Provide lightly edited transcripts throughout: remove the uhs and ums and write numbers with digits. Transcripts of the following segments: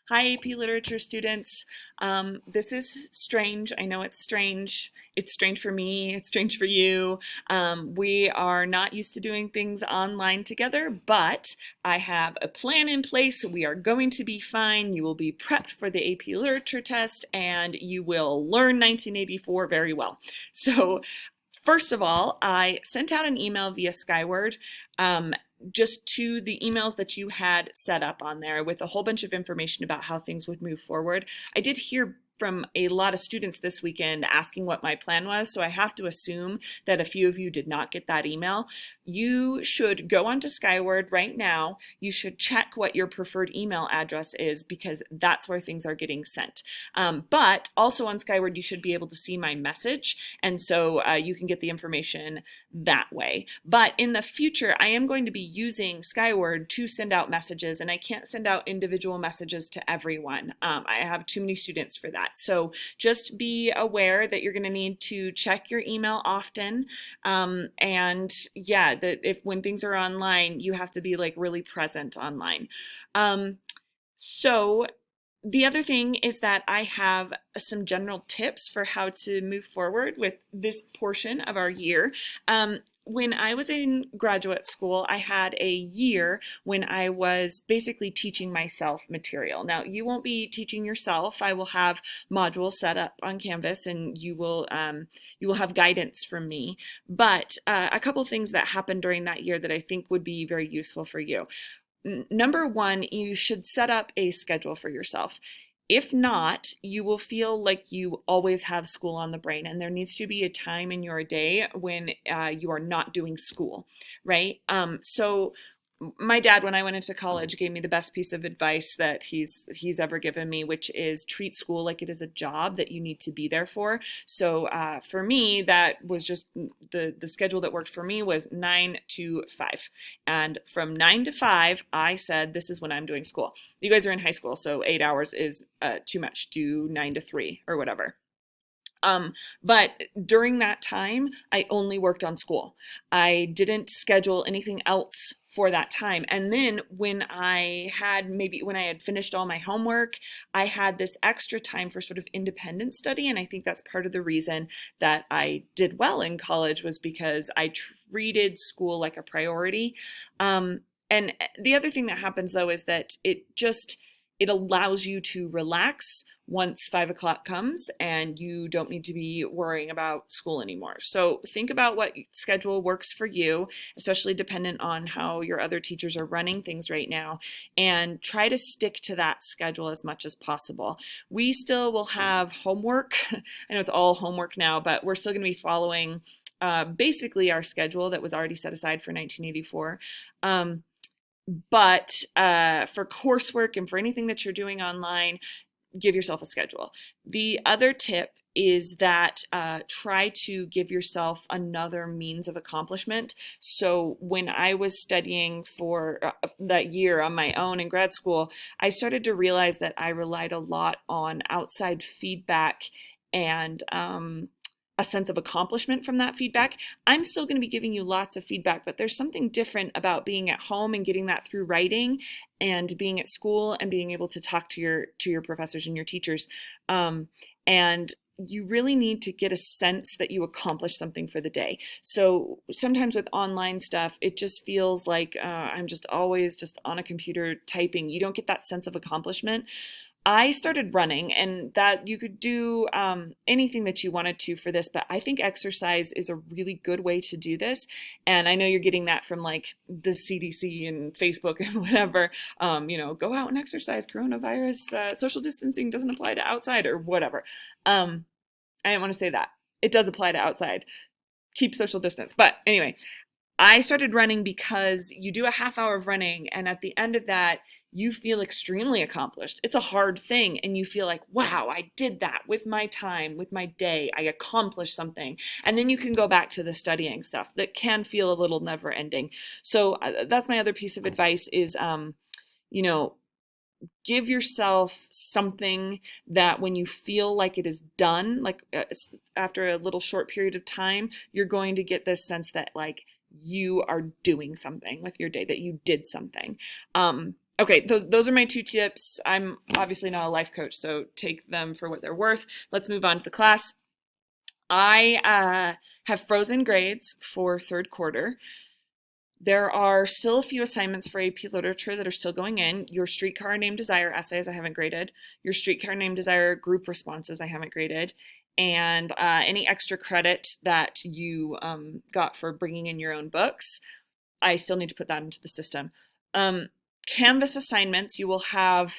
Hi, AP Literature students. This is strange. I know it's strange. It's strange for me. It's strange for you. We are not used to doing things online together, but I have a plan in place. We are going to be fine. You will be prepped for the AP Literature test, and you will learn 1984 very well. So, first of all, I sent out an email via Skyward, um, just to the emails that you had set up on there with a whole bunch of information about how things would move forward. I did hear from a lot of students this weekend asking what my plan was, so I have to assume that a few of you did not get that email. You should go onto Skyward right now. You should check what your preferred email address is because that's where things are getting sent. But also on Skyward, you should be able to see my message, and so you can get the information that way. But in the future, I am going to be using Skyward to send out messages, and I can't send out individual messages to everyone. I have too many students for that. So just be aware that you're going to need to check your email often. And yeah, that if when things are online, you have to be like really present online. So the other thing is that I have some general tips for how to move forward with this portion of our year. When I was in graduate school, I had a year when I was basically teaching myself material. Now, you won't be teaching yourself. I will have modules set up on Canvas, and you will have guidance from me. But a couple things that happened during that year that I think would be very useful for you. Number one, you should set up a schedule for yourself. If not, you will feel like you always have school on the brain, and there needs to be a time in your day when you are not doing school, right? So my dad, when I went into college, gave me the best piece of advice that he's ever given me, which is treat school like it is a job that you need to be there for. So for me, that was just the schedule that worked for me was 9 to 5, and from 9 to 5, I said this is when I'm doing school. You guys are in high school, so 8 hours is too much. Do 9 to 3 or whatever. But during that time, I only worked on school. I didn't schedule anything else for that time. And then when I had finished all my homework, I had this extra time for sort of independent study. And I think that's part of the reason that I did well in college was because I treated school like a priority. And the other thing that happens though is that it allows you to relax once 5 o'clock comes and you don't need to be worrying about school anymore. So think about what schedule works for you, especially dependent on how your other teachers are running things right now, and try to stick to that schedule as much as possible. We still will have homework. I know it's all homework now, but we're still going to be following basically our schedule that was already set aside for 1984. But for coursework and for anything that you're doing online, give yourself a schedule. The other tip is that try to give yourself another means of accomplishment. So when I was studying for that year on my own in grad school, I started to realize that I relied a lot on outside feedback and a sense of accomplishment from that feedback. I'm still going to be giving you lots of feedback, but there's something different about being at home and getting that through writing and being at school and being able to talk to your professors and your teachers. And you really need to get a sense that you accomplished something for the day. So sometimes with online stuff, it just feels like I'm just always just on a computer typing. You don't get that sense of accomplishment. I started running, and that you could do anything that you wanted to for this, but I think exercise is a really good way to do this. And I know you're getting that from like the CDC and Facebook and whatever, go out and exercise, coronavirus, social distancing doesn't apply to outside or whatever. I didn't want to say that. It does apply to outside. Keep social distance. But anyway, I started running because you do a half hour of running, and at the end of that, you feel extremely accomplished. It's a hard thing, and you feel like, wow, I did that with my time, with my day. I accomplished something. And then you can go back to the studying stuff that can feel a little never ending. So that's my other piece of advice is, give yourself something that when you feel like it is done, like after a little short period of time, you're going to get this sense that like you are doing something with your day, that you did something. Okay, those are my two tips. I'm obviously not a life coach, so take them for what they're worth. Let's move on to the class. I have frozen grades for third quarter. There are still a few assignments for AP Literature that are still going in. Your Streetcar Named Desire essays I haven't graded. Your Streetcar Named Desire group responses I haven't graded. And any extra credit that you got for bringing in your own books, I still need to put that into the system. Canvas assignments, you will have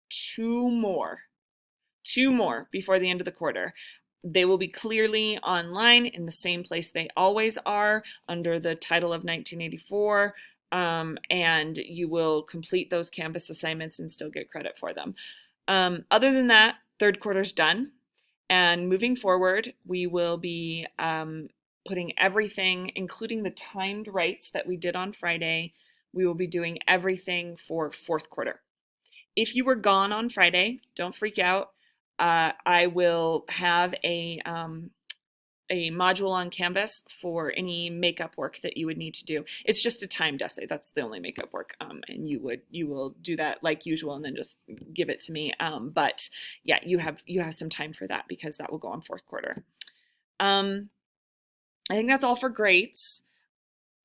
two more before the end of the quarter. They will be clearly online in the same place they always are under the title of 1984, and you will complete those Canvas assignments and still get credit for them. Other than that, third quarter's done, and moving forward, we will be putting everything, including the timed writes that we did on Friday, we will be doing everything for fourth quarter. If you were gone on Friday, don't freak out. I will have a module on Canvas for any makeup work that you would need to do. It's just a timed essay. That's the only makeup work, and you will do that like usual, and then just give it to me. But yeah, you have some time for that because that will go on fourth quarter. I think that's all for grades.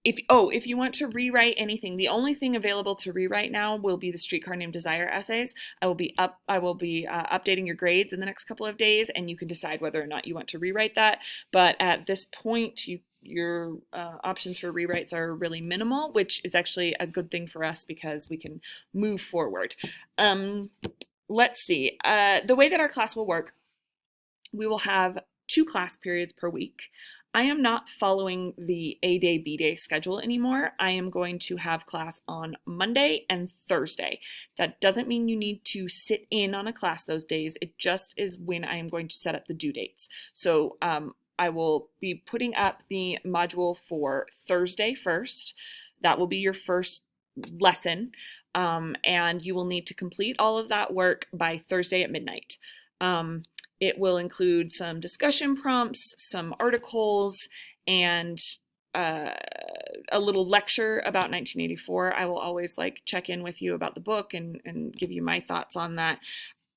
If you want to rewrite anything, the only thing available to rewrite now will be the Streetcar Named Desire essays. I will be updating your grades in the next couple of days, and you can decide whether or not you want to rewrite that. But at this point, your options for rewrites are really minimal, which is actually a good thing for us because we can move forward. Let's see. The way that our class will work, we will have 2 class periods per week. I am not following the A day, B day schedule anymore. I am going to have class on Monday and Thursday. That doesn't mean you need to sit in on a class those days. It just is when I am going to set up the due dates. So I will be putting up the module for Thursday first. That will be your first lesson. And you will need to complete all of that work by Thursday at midnight. It will include some discussion prompts, some articles, and a little lecture about 1984. I will always check in with you about the book and give you my thoughts on that.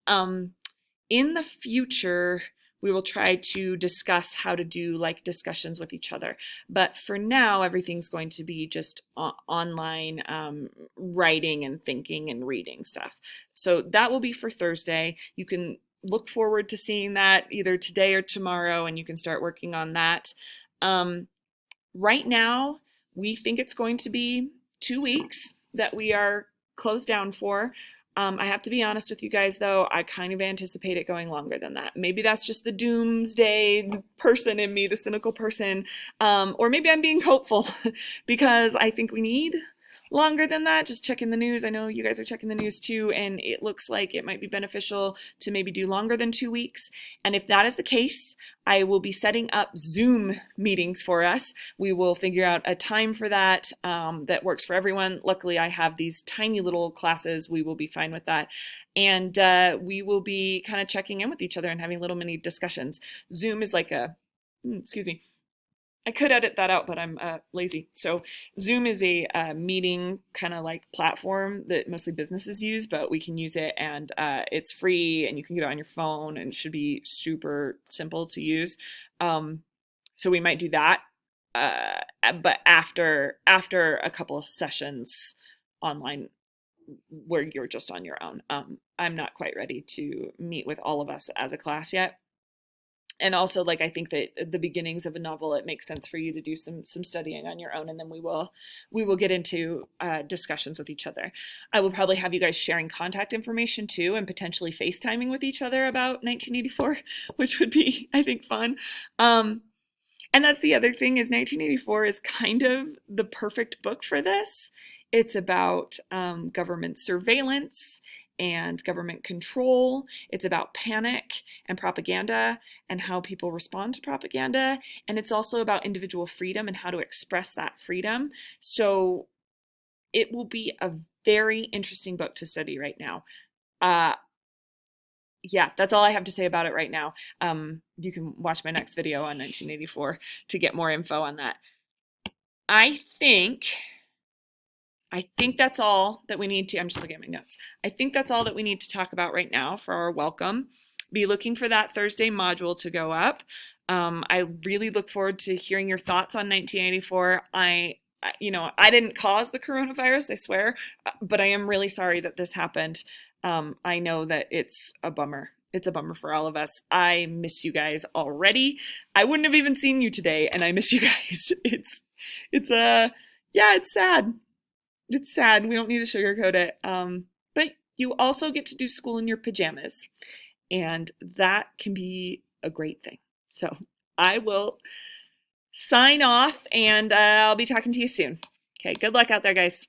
In the future, we will try to discuss how to do discussions with each other. But for now, everything's going to be just online writing and thinking and reading stuff. So that will be for Thursday. You can look forward to seeing that either today or tomorrow, and you can start working on that. Right now, we think it's going to be 2 weeks that we are closed down for. I have to be honest with you guys, though, I kind of anticipate it going longer than that. Maybe that's just the doomsday person in me, the cynical person, or maybe I'm being hopeful because I think we need longer than that. Just checking the news. I know you guys are checking the news too, and it looks like it might be beneficial to maybe do longer than 2 weeks. And if that is the case, I will be setting up Zoom meetings for us. We will figure out a time for that that works for everyone. Luckily, I have these tiny little classes. We will be fine with that. And we will be kind of checking in with each other and having little mini discussions. Zoom is like a, excuse me, I could edit that out, but I'm lazy. So Zoom is a meeting kind of platform that mostly businesses use, but we can use it, and it's free, and you can get it on your phone, and it should be super simple to use. So we might do that, but after a couple of sessions online where you're just on your own. I'm not quite ready to meet with all of us as a class yet. And also, I think that at the beginnings of a novel, it makes sense for you to do some studying on your own, and then we will get into discussions with each other. I will probably have you guys sharing contact information too, and potentially FaceTiming with each other about 1984, which would be, I think, fun. And that's the other thing, is 1984 is kind of the perfect book for this. It's about government surveillance and government control. It's about panic and propaganda and how people respond to propaganda. And it's also about individual freedom and how to express that freedom. So it will be a very interesting book to study right now. Yeah, that's all I have to say about it right now. You can watch my next video on 1984 to get more info on that. I think I think that's all that we need to. I'm just looking at my notes. I think that's all that we need to talk about right now for our welcome. Be looking for that Thursday module to go up. I really look forward to hearing your thoughts on 1984. I didn't cause the coronavirus, I swear, but I am really sorry that this happened. I know that it's a bummer. It's a bummer for all of us. I miss you guys already. I wouldn't have even seen you today, and I miss you guys. Yeah, it's sad. It's sad. We don't need to sugarcoat it. But you also get to do school in your pajamas, and that can be a great thing. So I will sign off, and I'll be talking to you soon. Okay, good luck out there, guys.